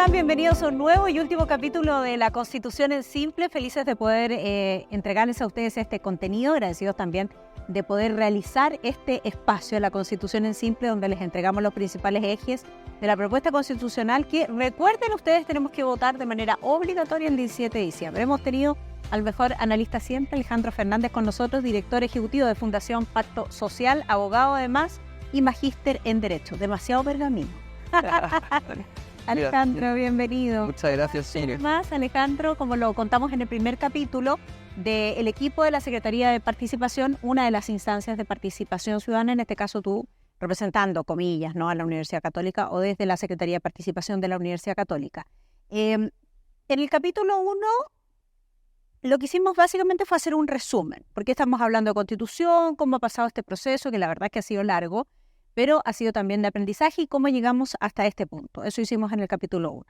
están? Bienvenidos a un nuevo y último capítulo de La Constitución en Simple. Felices de poder entregarles a ustedes este contenido, agradecidos también de poder realizar este espacio de La Constitución en Simple, donde les entregamos los principales ejes de la propuesta constitucional que, recuerden ustedes, tenemos que votar de manera obligatoria el 17 de diciembre. Hemos tenido al mejor analista siempre, Alejandro Fernández, con nosotros, director ejecutivo de Fundación Pacto Social, abogado además y magíster en Derecho. Demasiado pergamino. Alejandro, bienvenido. Muchas gracias, Sonia. Más, Alejandro, como lo contamos en el primer capítulo del equipo de la Secretaría de Participación, una de las instancias de participación ciudadana, en este caso tú, representando, comillas, ¿no?, a la Universidad Católica o desde la Secretaría de Participación de la Universidad Católica. En el capítulo 1, lo que hicimos básicamente fue hacer un resumen, porque estamos hablando de Constitución, cómo ha pasado este proceso, que la verdad es que ha sido largo, pero ha sido también de aprendizaje y cómo llegamos hasta este punto. Eso hicimos en el capítulo 1.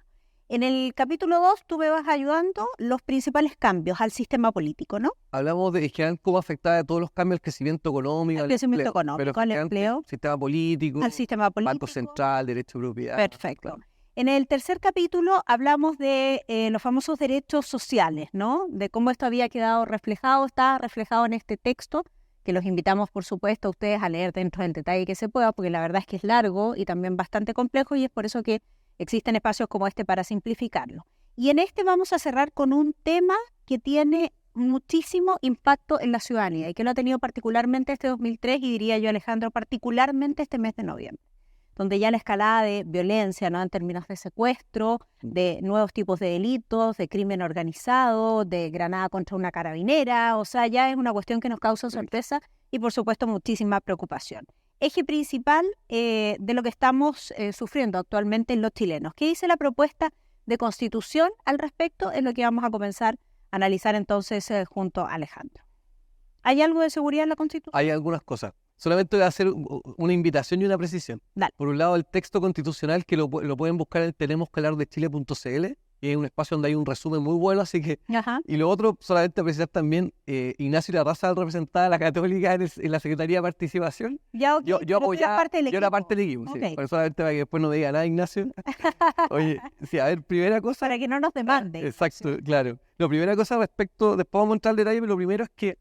En el capítulo 2 tú me vas ayudando los principales cambios al sistema político, ¿no? Hablamos de cómo afectaba a todos los cambios al crecimiento económico, al crecimiento económico, al empleo, sistema político, al sistema político, Banco Central, derecho de propiedad. Perfecto. Claro. En el tercer capítulo hablamos de los famosos derechos sociales, ¿no? De cómo esto había quedado reflejado, está reflejado en este texto, que los invitamos, por supuesto, a ustedes a leer dentro del detalle que se pueda, porque la verdad es que es largo y también bastante complejo, y es por eso que existen espacios como este para simplificarlo. Y en este vamos a cerrar con un tema que tiene muchísimo impacto en la ciudadanía y que lo ha tenido particularmente este 2003 y diría yo, Alejandro, particularmente este mes de noviembre, donde ya la escalada de violencia, ¿no?, en términos de secuestro, de nuevos tipos de delitos, de crimen organizado, de granada contra una carabinera, o sea, ya es una cuestión que nos causa sorpresa y, por supuesto, muchísima preocupación. Eje principal de lo que estamos sufriendo actualmente los chilenos. ¿Qué dice la propuesta de Constitución al respecto? Es lo que vamos a comenzar a analizar entonces junto a Alejandro. ¿Hay algo de seguridad en la Constitución? Hay algunas cosas. Solamente voy a hacer una invitación y una precisión. Dale. Por un lado, el texto constitucional, que lo pueden buscar en tenemosquehablardechile.cl, y es un espacio donde hay un resumen muy bueno, así que... Ajá. Y lo otro, solamente precisar también, Ignacio Larraza, representada a la Católica en la Secretaría de Participación. Ya, okay. Yo apoyaba, yo era parte del equipo, okay. Sí. Pero solamente para que después no me diga nada, Ignacio. Oye, sí, a ver, primera cosa... Para que no nos demande. Exacto, claro. La primera cosa respecto, después vamos a entrar al detalle, pero lo primero es que,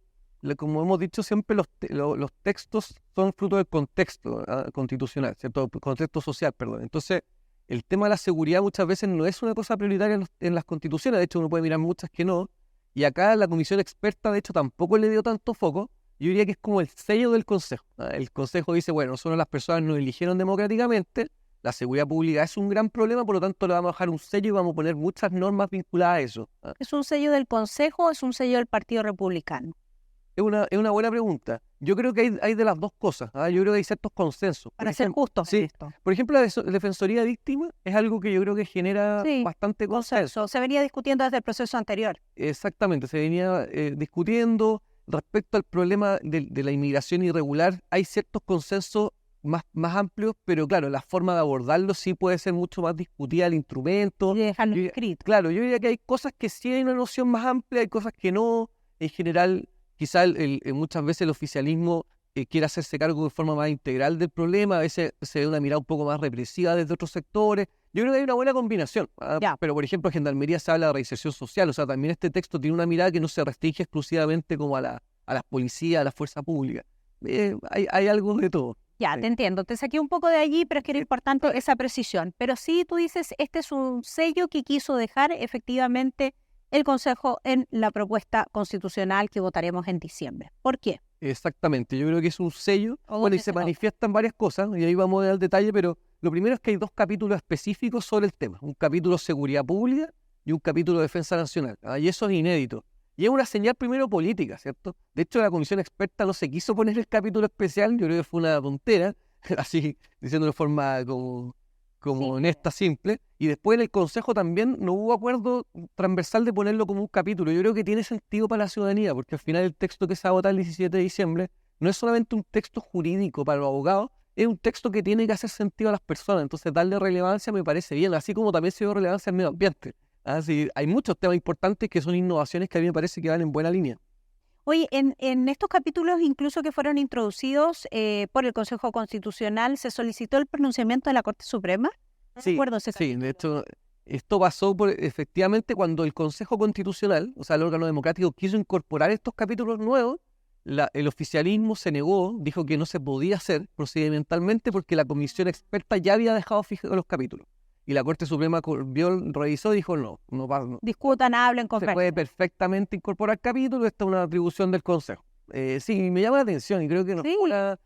como hemos dicho siempre, los textos son fruto del contexto constitucional, ¿cierto? Contexto social, perdón. Entonces, el tema de la seguridad muchas veces no es una cosa prioritaria en las constituciones. De hecho, uno puede mirar muchas que no. Y acá la comisión experta, de hecho, tampoco le dio tanto foco. Yo diría que es como el sello del Consejo. El Consejo dice, bueno, nosotros las personas nos eligieron democráticamente, la seguridad pública es un gran problema, por lo tanto le vamos a dejar un sello y vamos a poner muchas normas vinculadas a eso. ¿Es un sello del Consejo o es un sello del Partido Republicano? Es una buena pregunta. Yo creo que hay de las dos cosas. Yo creo que hay ciertos consensos. Para ser justos en esto. Por ejemplo, la Defensoría de Víctimas es algo que yo creo que genera bastante consenso. Se venía discutiendo desde el proceso anterior. Exactamente, se venía discutiendo. Respecto al problema de la inmigración irregular, hay ciertos consensos más amplios, pero claro, la forma de abordarlo sí puede ser mucho más discutida, el instrumento. Y dejarlo escrito. Claro, yo diría que hay cosas que sí hay una noción más amplia, hay cosas que no. En general, quizá muchas veces el oficialismo quiere hacerse cargo de forma más integral del problema, a veces se ve una mirada un poco más represiva desde otros sectores. Yo creo que hay una buena combinación, pero por ejemplo en Gendarmería se habla de reinserción social, o sea, también este texto tiene una mirada que no se restringe exclusivamente como a las policías, a la fuerza pública. Hay algo de todo. Ya, te entiendo, te saqué un poco de allí, pero es que era importante esa precisión. Pero sí, tú dices, este es un sello que quiso dejar efectivamente el Consejo en la propuesta constitucional que votaremos en diciembre. ¿Por qué? Exactamente, yo creo que es un sello, y se manifiestan varias cosas, y ahí vamos a ver el detalle, pero lo primero es que hay dos capítulos específicos sobre el tema, un capítulo seguridad pública y un capítulo defensa nacional, y eso es inédito. Y es una señal primero política, ¿cierto? De hecho, la comisión experta no se quiso poner el capítulo especial, yo creo que fue una tontera, así diciendo de forma como honesta, simple, y después en el Consejo también no hubo acuerdo transversal de ponerlo como un capítulo. Yo creo que tiene sentido para la ciudadanía, porque al final el texto que se va a votar el 17 de diciembre no es solamente un texto jurídico para los abogados, es un texto que tiene que hacer sentido a las personas, entonces darle relevancia me parece bien, así como también se dio relevancia al medio ambiente. Así, hay muchos temas importantes que son innovaciones que a mí me parece que van en buena línea. Oye, en estos capítulos incluso que fueron introducidos por el Consejo Constitucional, ¿se solicitó el pronunciamiento de la Corte Suprema? No Sí, recuerdo ese sí, de hecho, Esto pasó efectivamente cuando el Consejo Constitucional, o sea, el órgano democrático, quiso incorporar estos capítulos nuevos. El oficialismo se negó, dijo que no se podía hacer procedimentalmente porque la comisión experta ya había dejado fijados los capítulos. Y la Corte Suprema revisó y dijo no pasa. No. Discutan, hablen, Se conversen. puede perfectamente incorporar capítulos, esta es una atribución del Consejo. Sí, me llama la atención y creo que no Sí, fue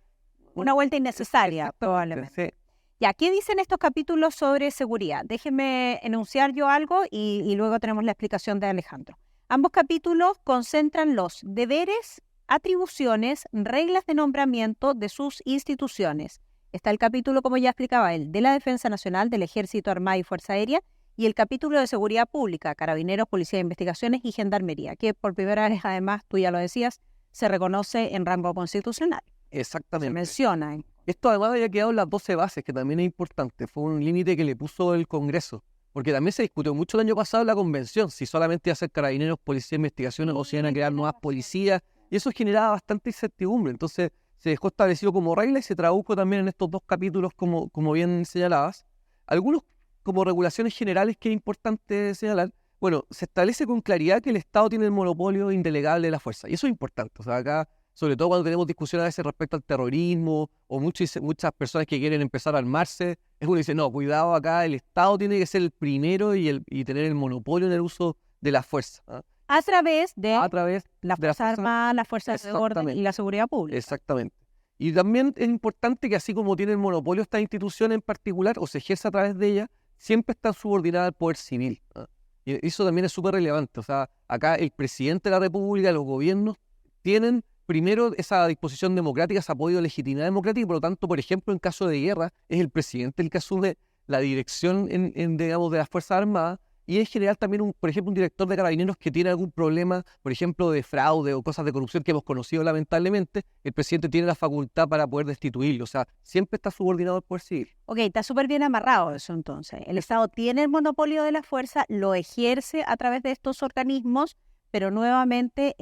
una vuelta innecesaria, probablemente. Sí. Ya, ¿qué dicen estos capítulos sobre seguridad? Déjenme enunciar yo algo y luego tenemos la explicación de Alejandro. Ambos capítulos concentran los deberes, atribuciones, reglas de nombramiento de sus instituciones. Está el capítulo, como ya explicaba él, de la Defensa Nacional, del Ejército, Armada y Fuerza Aérea, y el capítulo de Seguridad Pública, Carabineros, Policía de Investigaciones y Gendarmería, que por primera vez, además, tú ya lo decías, se reconoce en rango constitucional. Exactamente. Se menciona. Esto además había quedado en las 12 bases, que también es importante. Fue un límite que le puso el Congreso. Porque también se discutió mucho el año pasado en la convención, si solamente iba a ser carabineros, policía de investigaciones o si iban a crear nuevas policías. Y eso generaba bastante incertidumbre. Entonces se dejó establecido como regla y se tradujo también en estos dos capítulos, como bien señalabas. Algunos como regulaciones generales que es importante señalar. Bueno, se establece con claridad que el Estado tiene el monopolio indelegable de la fuerza. Y eso es importante. O sea, acá, sobre todo cuando tenemos discusiones a veces respecto al terrorismo o muchas personas que quieren empezar a armarse, es uno dice, no, cuidado acá, el Estado tiene que ser el primero y tener el monopolio en el uso de la fuerza. ¿Ah? A través de la de Fuerza Armada, las Fuerzas de Orden y la Seguridad Pública. Exactamente. Y también es importante que así como tiene el monopolio esta institución en particular, o se ejerce a través de ella, siempre está subordinada al poder civil. ¿Ah? Y eso también es súper relevante. O sea, acá el presidente de la República, los gobiernos, tienen primero esa disposición democrática, ese apoyo de legitimidad democrática, y por lo tanto, por ejemplo, en caso de guerra, es el presidente el que asume la dirección digamos, de las Fuerzas Armadas, y en general también, por ejemplo, un director de carabineros que tiene algún problema, por ejemplo, de fraude o cosas de corrupción que hemos conocido lamentablemente, el presidente tiene la facultad para poder destituirlo. O sea, siempre está subordinado al poder civil. Ok, está súper bien amarrado eso entonces. El Estado tiene el monopolio de la fuerza, lo ejerce a través de estos organismos, pero nuevamente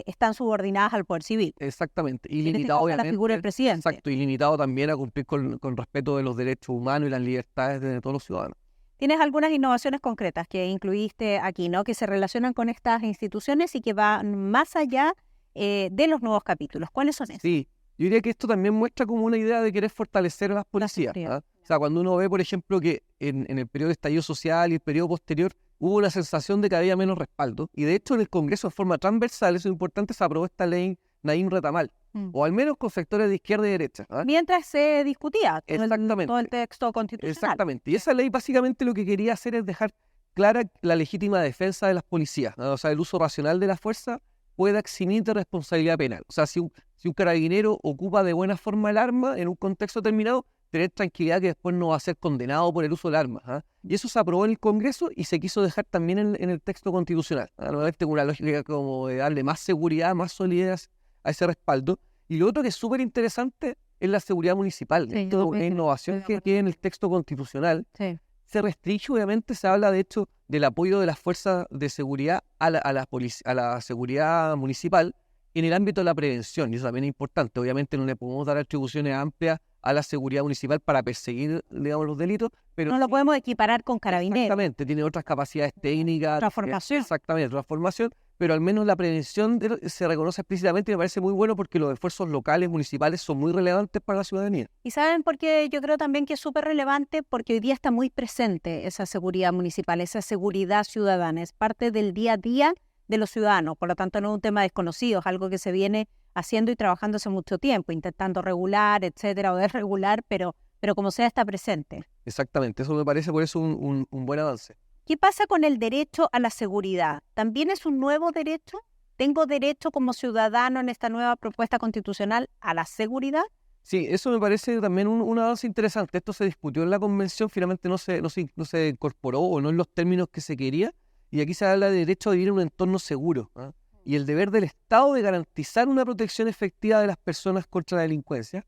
están subordinadas al poder civil. Exactamente. Y en limitado, este caso, obviamente. la figura del presidente. Exacto, y limitado también a cumplir con respeto de los derechos humanos y las libertades de todos los ciudadanos. Tienes algunas innovaciones concretas que incluiste aquí, ¿no? Que se relacionan con estas instituciones y que van más allá de los nuevos capítulos. ¿Cuáles son esas? Sí, yo diría que esto también muestra como una idea de querer fortalecer a las policías. ¿Ah? O sea, cuando uno ve, por ejemplo, que en el periodo de estallido social y el periodo posterior hubo una sensación de que había menos respaldo, y de hecho en el Congreso de forma transversal, eso es importante, se aprobó esta ley Naim Retamal, o al menos con sectores de izquierda y derecha. ¿Ah? Mientras se discutía todo el texto constitucional. Exactamente, y esa ley básicamente lo que quería hacer es dejar clara la legítima defensa de las policías, ¿no? O sea, el uso racional de la fuerza pueda eximir de responsabilidad penal. O sea, si un carabinero ocupa de buena forma el arma en un contexto determinado, tener tranquilidad que después no va a ser condenado por el uso del arma. ¿Ah? Y eso se aprobó en el Congreso y se quiso dejar también en el texto constitucional. ¿Ah? Nuevamente con una lógica como de darle más seguridad, más solidez a ese respaldo. Y lo otro que es súper interesante es la seguridad municipal. Sí, Esto es una innovación que tiene en el texto constitucional. Sí. Se restringe, obviamente, se habla de hecho del apoyo de las fuerzas de seguridad a la seguridad municipal en el ámbito de la prevención, y eso también es importante. Obviamente no le podemos dar atribuciones amplias a la seguridad municipal para perseguir, digamos, los delitos, pero no lo podemos equiparar con carabineros. Exactamente, tiene otras capacidades técnicas. Transformación. Exactamente, transformación, pero al menos la prevención se reconoce explícitamente y me parece muy bueno porque los esfuerzos locales, municipales son muy relevantes para la ciudadanía. Y saben por qué yo creo también que es súper relevante, porque hoy día está muy presente esa seguridad municipal, esa seguridad ciudadana, es parte del día a día de los ciudadanos, por lo tanto no es un tema desconocido, es algo que se viene haciendo y trabajando hace mucho tiempo, intentando regular, etcétera, o desregular, pero como sea está presente. Exactamente, eso me parece por eso un buen avance. ¿Qué pasa con el derecho a la seguridad? ¿También es un nuevo derecho? ¿Tengo derecho como ciudadano en esta nueva propuesta constitucional a la seguridad? Sí, eso me parece también un avance interesante. Esto se discutió en la convención, finalmente no se incorporó o no en los términos que se quería, y aquí se habla de derecho a vivir en un entorno seguro, ¿eh? Y el deber del Estado de garantizar una protección efectiva de las personas contra la delincuencia,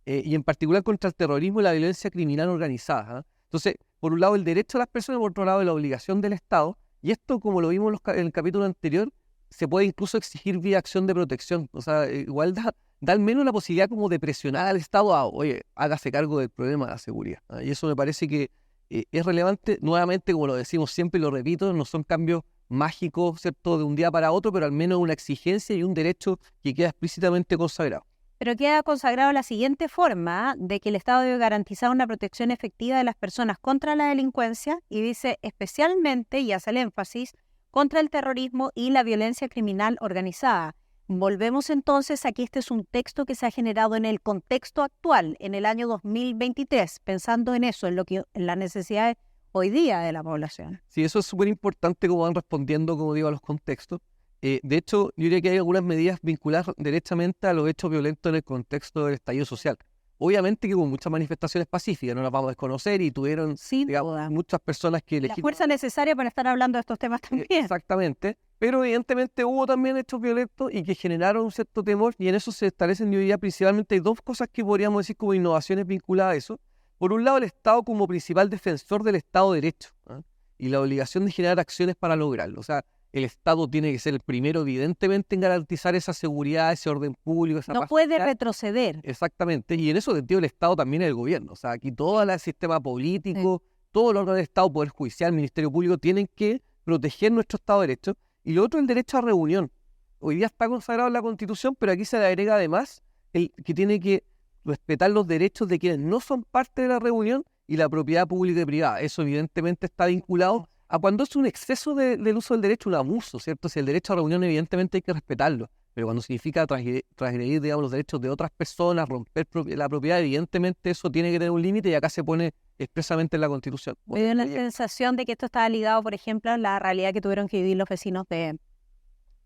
y en particular contra el terrorismo y la violencia criminal organizada. ¿Eh? Entonces, por un lado el derecho a las personas, por otro lado la obligación del Estado, y esto, como lo vimos en el capítulo anterior, se puede incluso exigir vía acción de protección. O sea, igual da al menos la posibilidad como de presionar al Estado a, oye, hágase cargo del problema de la seguridad. ¿Eh? Y eso me parece que es relevante, nuevamente, como lo decimos siempre y lo repito, no son cambios mágicos, ¿cierto?, de un día para otro, pero al menos una exigencia y un derecho que queda explícitamente consagrado. Pero queda consagrado la siguiente forma de que el Estado debe garantizar una protección efectiva de las personas contra la delincuencia y dice especialmente, y hace el énfasis, contra el terrorismo y la violencia criminal organizada. Volvemos entonces, aquí este es un texto que se ha generado en el contexto actual, en el año 2023, pensando en eso, en las necesidades hoy día de la población. Sí, eso es súper importante como van respondiendo, como digo, a los contextos. De hecho, yo diría que hay algunas medidas vinculadas directamente a los hechos violentos en el contexto del estallido social. Obviamente que hubo muchas manifestaciones pacíficas, no las vamos a desconocer, y tuvieron, digamos, muchas personas que la fuerza necesaria para estar hablando de estos temas también. Exactamente, pero evidentemente hubo también hechos violentos y que generaron un cierto temor, y en eso se establecen, yo diría, principalmente hay dos cosas que podríamos decir como innovaciones vinculadas a eso. Por un lado, el Estado como principal defensor del Estado de Derecho, ¿eh? Y la obligación de generar acciones para lograrlo. O sea, el Estado tiene que ser el primero, evidentemente, en garantizar esa seguridad, ese orden público, esa paz. No puede retroceder. Exactamente, y en eso sentido el Estado también es el gobierno. O sea, aquí todo el sistema político, todos los órganos del Estado, Poder Judicial, Ministerio Público, tienen que proteger nuestro Estado de Derecho. Y lo otro, el derecho a reunión. Hoy día está consagrado en la Constitución, pero aquí se le agrega además el que tiene que respetar los derechos de quienes no son parte de la reunión y la propiedad pública y privada. Eso evidentemente está vinculado a cuando es un exceso del uso del derecho, un abuso, ¿cierto? Si el derecho a reunión evidentemente hay que respetarlo, pero cuando significa transgredir, digamos, los derechos de otras personas, romper la propiedad, evidentemente eso tiene que tener un límite y acá se pone expresamente en la Constitución. Me dio la sensación de que esto estaba ligado, por ejemplo, a la realidad que tuvieron que vivir los vecinos de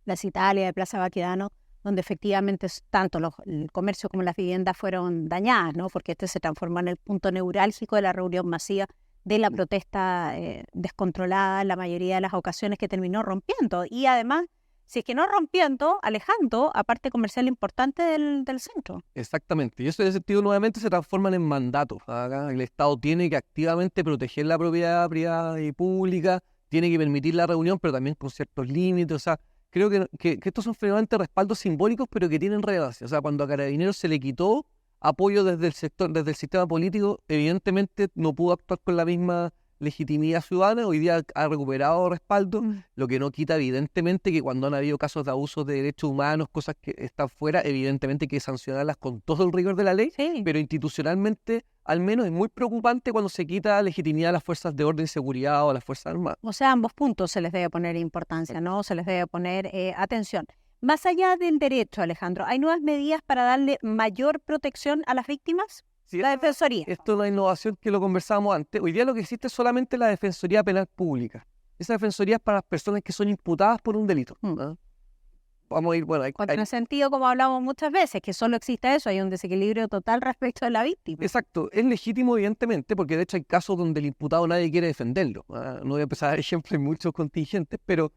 Plaza Italia, de Plaza Baquedano, donde efectivamente tanto el comercio como las viviendas fueron dañadas, ¿no? Porque este se transformó en el punto neurálgico de la reunión masiva de la protesta descontrolada en la mayoría de las ocasiones, que terminó rompiendo. Y además, si es que no rompiendo, alejando a parte comercial importante del centro. Exactamente. Y eso en ese sentido nuevamente se transforman en mandatos. Acá el Estado tiene que activamente proteger la propiedad privada y pública, tiene que permitir la reunión, pero también con ciertos límites. O sea, creo que estos son finalmente respaldos simbólicos, pero que tienen relevancia. O sea, cuando a Carabineros se le quitó apoyo desde el sector, desde el sistema político, evidentemente no pudo actuar con la misma legitimidad ciudadana. Hoy día ha recuperado respaldo, lo que no quita evidentemente que cuando han habido casos de abusos de derechos humanos, cosas que están fuera, evidentemente hay que sancionarlas con todo el rigor de la ley, pero institucionalmente al menos es muy preocupante cuando se quita legitimidad a las fuerzas de orden y seguridad o a las fuerzas armadas. O sea, a ambos puntos se les debe poner importancia, ¿no? Se les debe poner atención. Más allá del derecho, Alejandro, ¿hay nuevas medidas para darle mayor protección a las víctimas? Sí, la Defensoría. Esto es una innovación que lo conversábamos antes. Hoy día lo que existe es solamente la Defensoría Penal Pública. Esa Defensoría es para las personas que son imputadas por un delito. ¿No? Vamos a ir, bueno... En el sentido, como hablamos muchas veces, que solo existe eso, hay un desequilibrio total respecto de la víctima. Exacto, es legítimo evidentemente, porque de hecho hay casos donde el imputado nadie quiere defenderlo. No voy a empezar a dar ejemplos en muchos contingentes, pero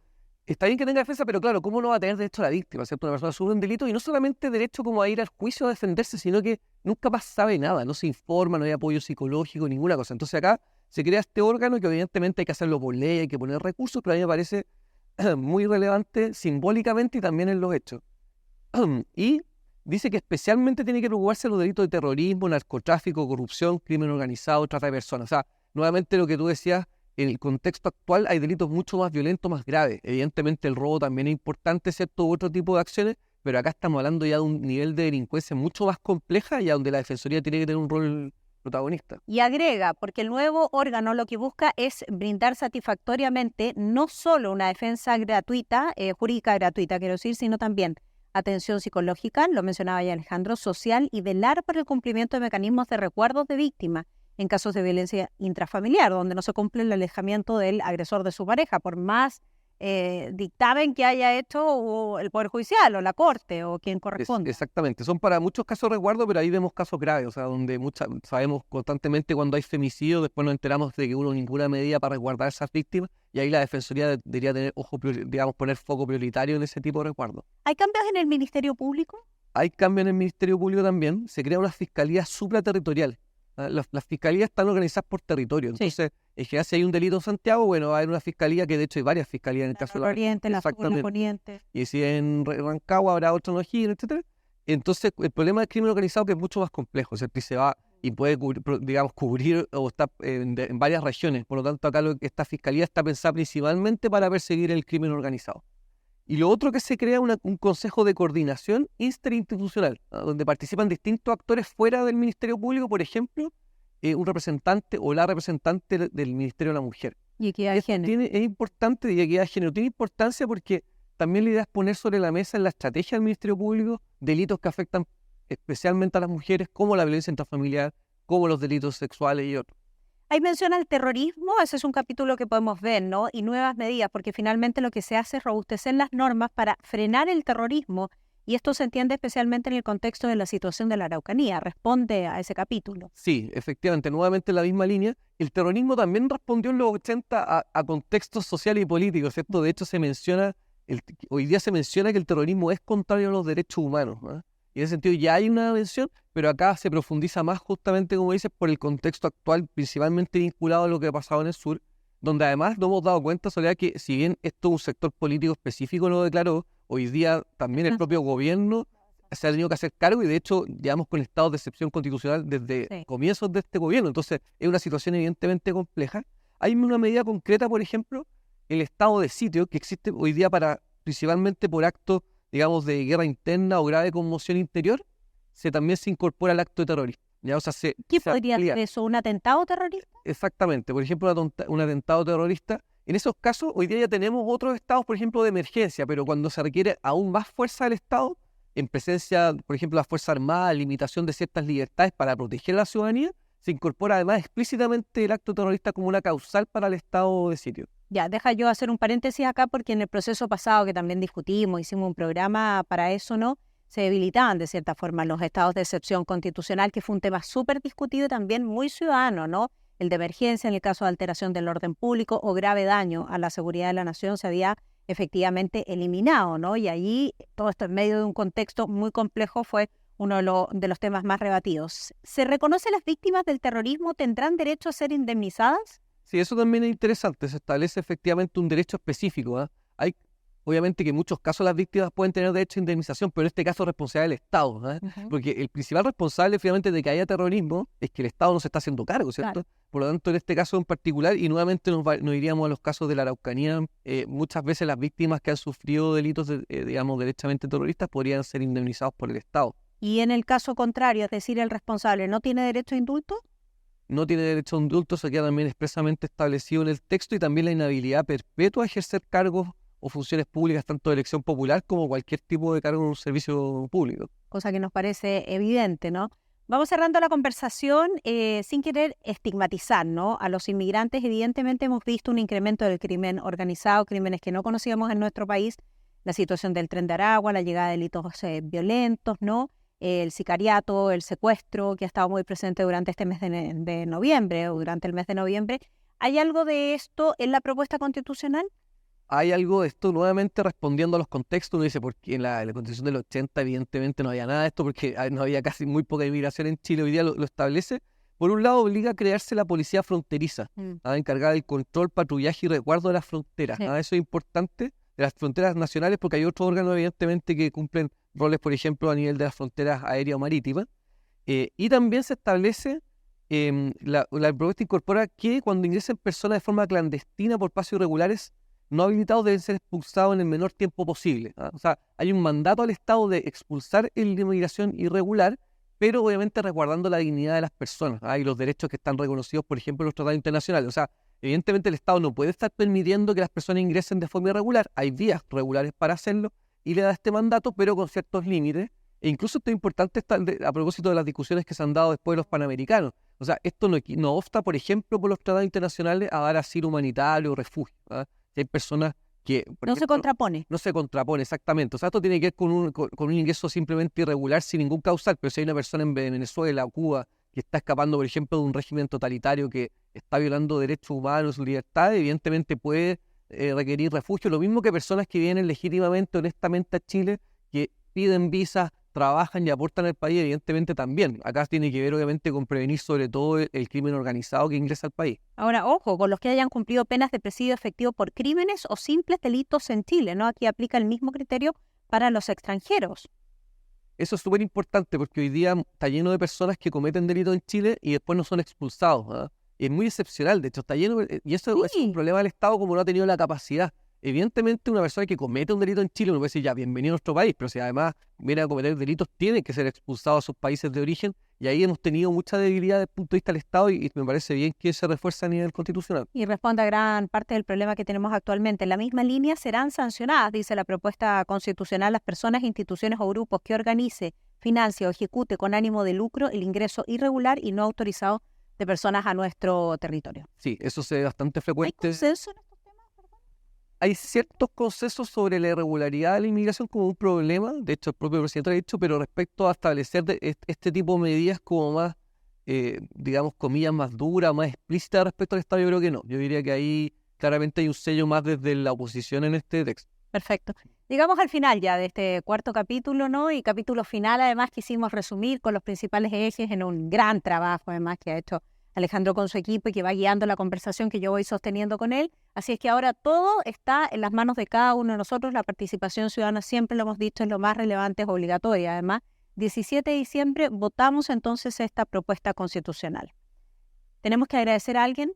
está bien que tenga defensa, pero claro, ¿cómo no va a tener derecho a la víctima? ¿Cierto? Una persona sufre un delito y no solamente derecho como a ir al juicio a defenderse, sino que nunca más sabe nada, no se informa, no hay apoyo psicológico, ninguna cosa. Entonces acá se crea este órgano que evidentemente hay que hacerlo por ley, hay que poner recursos, pero a mí me parece muy relevante simbólicamente y también en los hechos. Y dice que especialmente tiene que preocuparse de los delitos de terrorismo, narcotráfico, corrupción, crimen organizado, trata de personas. O sea, nuevamente lo que tú decías, en el contexto actual hay delitos mucho más violentos, más graves. Evidentemente el robo también es importante, ¿cierto? Otro tipo de acciones, pero acá estamos hablando ya de un nivel de delincuencia mucho más compleja y a donde la Defensoría tiene que tener un rol protagonista. Y agrega, porque el nuevo órgano lo que busca es brindar satisfactoriamente no solo una defensa gratuita, jurídica gratuita, quiero decir, sino también atención psicológica, lo mencionaba ya Alejandro, social, y velar por el cumplimiento de mecanismos de recuerdos de víctimas en casos de violencia intrafamiliar, donde no se cumple el alejamiento del agresor de su pareja, por más dictamen que haya hecho el Poder Judicial o la Corte o quien corresponda. Exactamente, son para muchos casos de resguardo, pero ahí vemos casos graves, o sea, donde sabemos constantemente cuando hay femicidio, después nos enteramos de que hubo ninguna medida para resguardar a esas víctimas, y ahí la Defensoría debería tener digamos, poner foco prioritario en ese tipo de resguardo. ¿Hay cambios en el Ministerio Público? Hay cambios en el Ministerio Público también, se crea una fiscalía supraterritorial. Las fiscalías están organizadas por territorio, entonces, en general, si hay un delito en Santiago, bueno, va a haber una fiscalía, que de hecho hay varias fiscalías en el caso de la Oriente, la Poniente. Y si en Rancagua habrá otra en O'Higgins, etcétera. Entonces, el problema del crimen organizado que es mucho más complejo, ¿cierto? Y se va y puede, digamos, cubrir o está en varias regiones. Por lo tanto, acá esta fiscalía está pensada principalmente para perseguir el crimen organizado. Y lo otro que se crea un consejo de coordinación interinstitucional, donde participan distintos actores fuera del Ministerio Público, por ejemplo, un representante o la representante del Ministerio de la Mujer. Y equidad de género. Es importante, y equidad de género tiene importancia porque también la idea es poner sobre la mesa en la estrategia del Ministerio Público delitos que afectan especialmente a las mujeres, como la violencia intrafamiliar, como los delitos sexuales y otros. Ahí menciona el terrorismo, ese es un capítulo que podemos ver, ¿no? Y nuevas medidas, porque finalmente lo que se hace es robustecer las normas para frenar el terrorismo, y esto se entiende especialmente en el contexto de la situación de la Araucanía. Responde a ese capítulo. Sí, efectivamente, nuevamente en la misma línea. El terrorismo también respondió en los 80 a contextos sociales y políticos, ¿cierto? De hecho, hoy día se menciona que el terrorismo es contrario a los derechos humanos, ¿no? Y en ese sentido ya hay una mención, pero acá se profundiza más justamente, como dices, por el contexto actual, principalmente vinculado a lo que ha pasado en el sur, donde además nos hemos dado cuenta, Soledad, que si bien esto un sector político específico lo declaró, hoy día también el propio gobierno se ha tenido que hacer cargo y de hecho llevamos con estado de excepción constitucional desde comienzos de este gobierno. Entonces es una situación evidentemente compleja. Hay una medida concreta, por ejemplo, el estado de sitio que existe hoy día principalmente por actos, digamos, de guerra interna o grave conmoción interior, también se incorpora al acto de terrorismo. ¿Ya? O sea, ¿Qué podría ser eso? ¿Un atentado terrorista? Exactamente. Por ejemplo, un atentado terrorista. En esos casos, hoy día ya tenemos otros estados, por ejemplo, de emergencia, pero cuando se requiere aún más fuerza del Estado, en presencia, por ejemplo, de la Fuerza Armada, limitación de ciertas libertades para proteger a la ciudadanía, se incorpora además explícitamente el acto terrorista como una causal para el estado de sitio. Ya, deja yo hacer un paréntesis acá porque en el proceso pasado que también discutimos, hicimos un programa para eso, ¿no? Se debilitaban de cierta forma los estados de excepción constitucional, que fue un tema súper discutido y también muy ciudadano, ¿no? El de emergencia en el caso de alteración del orden público o grave daño a la seguridad de la nación se había efectivamente eliminado, ¿no? Y allí todo esto en medio de un contexto muy complejo fue uno de los temas más rebatidos. ¿Se reconoce las víctimas del terrorismo tendrán derecho a ser indemnizadas? Sí, eso también es interesante. Se establece efectivamente un derecho específico, ¿eh? Hay, obviamente que en muchos casos las víctimas pueden tener derecho a indemnización, pero en este caso es responsabilidad del Estado, ¿eh? Porque el principal responsable finalmente de que haya terrorismo es que el Estado no se está haciendo cargo, ¿cierto? Claro. Por lo tanto, en este caso en particular, y nuevamente nos iríamos a los casos de la Araucanía, muchas veces las víctimas que han sufrido delitos, digamos, derechamente terroristas podrían ser indemnizados por el Estado. Y en el caso contrario, es decir, el responsable no tiene derecho a indulto. No tiene derecho a indulto, se queda también expresamente establecido en el texto, y también la inhabilidad perpetua a ejercer cargos o funciones públicas, tanto de elección popular como cualquier tipo de cargo en un servicio público. Cosa que nos parece evidente, ¿no? Vamos cerrando la conversación sin querer estigmatizar, ¿no? A los inmigrantes. Evidentemente hemos visto un incremento del crimen organizado, crímenes que no conocíamos en nuestro país, la situación del Tren de Aragua, la llegada de delitos violentos, ¿no? El sicariato, el secuestro, que ha estado muy presente durante este mes de noviembre o durante el mes de noviembre. ¿Hay algo de esto en la propuesta constitucional? Hay algo de esto, nuevamente respondiendo a los contextos. Uno dice, porque en la Constitución del 80 evidentemente no había nada de esto, porque no había casi muy poca inmigración en Chile. Hoy día lo establece. Por un lado, obliga a crearse la policía fronteriza, encargada del control, patrullaje y resguardo de las fronteras. Sí. Eso es importante, de las fronteras nacionales, porque hay otros órganos evidentemente que cumplen roles, por ejemplo, a nivel de las fronteras aéreas o marítimas. Y también se establece, la propuesta incorpora que cuando ingresen personas de forma clandestina por pasos irregulares no habilitados deben ser expulsados en el menor tiempo posible. O sea, hay un mandato al Estado de expulsar la inmigración irregular, pero obviamente resguardando la dignidad de las personas y los derechos que están reconocidos, por ejemplo, en los tratados internacionales. O sea, evidentemente el Estado no puede estar permitiendo que las personas ingresen de forma irregular. Hay vías regulares para hacerlo y le da este mandato, pero con ciertos límites. E incluso esto es importante a propósito de las discusiones que se han dado después de los panamericanos. O sea, esto no obsta, por ejemplo, por los tratados internacionales a dar asilo humanitario o refugio. Si hay personas que... No se contrapone. No se contrapone, exactamente. O sea, esto tiene que ver con un ingreso simplemente irregular sin ningún causal, pero si hay una persona en Venezuela o Cuba que está escapando, por ejemplo, de un régimen totalitario que está violando derechos humanos, su libertad, evidentemente puede requerir refugio. Lo mismo que personas que vienen legítimamente, honestamente a Chile, que piden visas, trabajan y aportan al país, evidentemente también. Acá tiene que ver obviamente con prevenir sobre todo el crimen organizado que ingresa al país. Ahora, ojo, con los que hayan cumplido penas de presidio efectivo por crímenes o simples delitos en Chile, ¿no? Aquí aplica el mismo criterio para los extranjeros. Eso es súper importante porque hoy día está lleno de personas que cometen delitos en Chile y después no son expulsados. ¿Ah? Y es muy excepcional, de hecho, está lleno, y eso es un problema del Estado como no ha tenido la capacidad. Evidentemente, una persona que comete un delito en Chile, uno puede decir, ya, bienvenido a nuestro país, pero si además viene a cometer delitos, tiene que ser expulsado a sus países de origen, y ahí hemos tenido mucha debilidad desde el punto de vista del Estado, y me parece bien que se refuerce a nivel constitucional. Y responde a gran parte del problema que tenemos actualmente. En la misma línea serán sancionadas, dice la propuesta constitucional, las personas, instituciones o grupos que organice, financie o ejecute con ánimo de lucro el ingreso irregular y no autorizado de personas a nuestro territorio. Sí, eso se ve bastante ¿Hay frecuente. consenso en estos temas? Hay ciertos consensos sobre la irregularidad de la inmigración como un problema, de hecho el propio presidente lo ha dicho, pero respecto a establecer este tipo de medidas como más, digamos, comillas, más duras, más explícitas respecto al Estado, yo creo que no. Yo diría que ahí claramente hay un sello más desde la oposición en este texto. Perfecto. Llegamos al final ya de este cuarto capítulo, ¿no? Y capítulo final, además, quisimos resumir con los principales ejes en un gran trabajo, además, que ha hecho Alejandro con su equipo y que va guiando la conversación que yo voy sosteniendo con él. Así es que ahora todo está en las manos de cada uno de nosotros. La participación ciudadana, siempre lo hemos dicho, es lo más relevante, es obligatoria. Además, 17 de diciembre votamos entonces esta propuesta constitucional. Tenemos que agradecer a alguien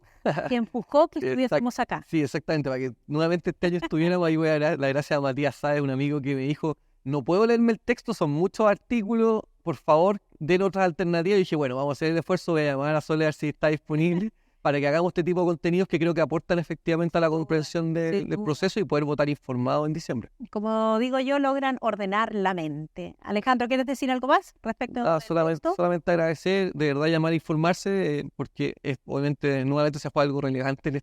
que empujó que estuviésemos acá. Sí, exactamente, para que nuevamente este año estuviéramos. Ahí voy a dar la gracia a Matías Sáez, un amigo que me dijo, no puedo leerme el texto, son muchos artículos, por favor, den otras alternativas. Y dije, bueno, vamos a hacer el esfuerzo, voy a llamar a Sole a ver si está disponible para que hagamos este tipo de contenidos que creo que aportan efectivamente a la comprensión del proceso y poder votar informado en diciembre. Como digo yo, logran ordenar la mente. Alejandro, ¿quieres decir algo más respecto a solamente agradecer, de verdad llamar a informarse, porque obviamente nuevamente se juega algo relevante en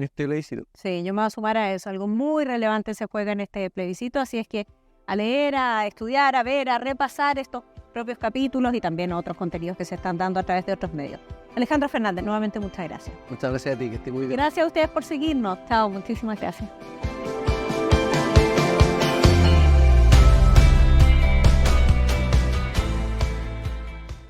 este plebiscito. Sí, yo me voy a sumar a eso, algo muy relevante se juega en este plebiscito, así es que a leer, a estudiar, a ver, a repasar estos propios capítulos y también otros contenidos que se están dando a través de otros medios. Alejandro Fernández, nuevamente muchas gracias. Muchas gracias a ti, que estés muy bien. Gracias a ustedes por seguirnos. Chao, muchísimas gracias.